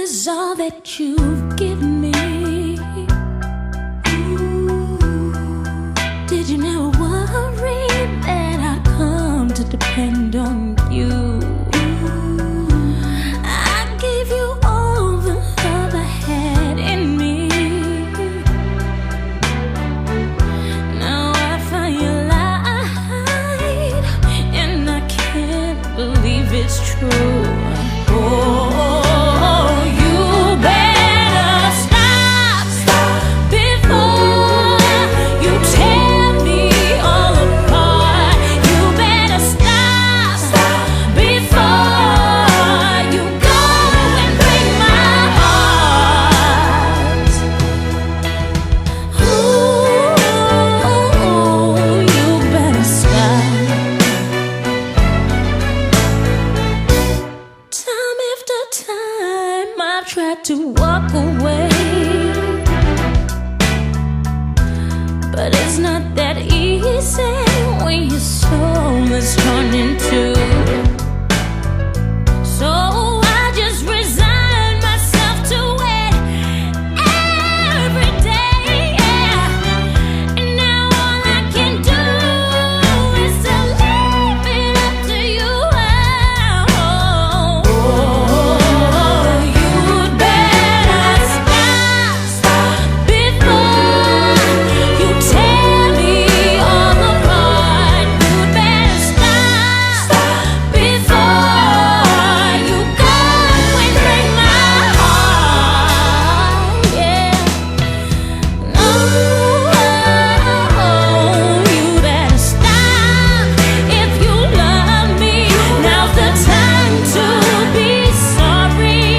is all that you've given me. Did you never worry that I'd come to depend on you? I gave you all the love I had in me. Now I find you lied, and I can't believe it's true. Tried to walk away, but it's not that easy when your soul is torn in two.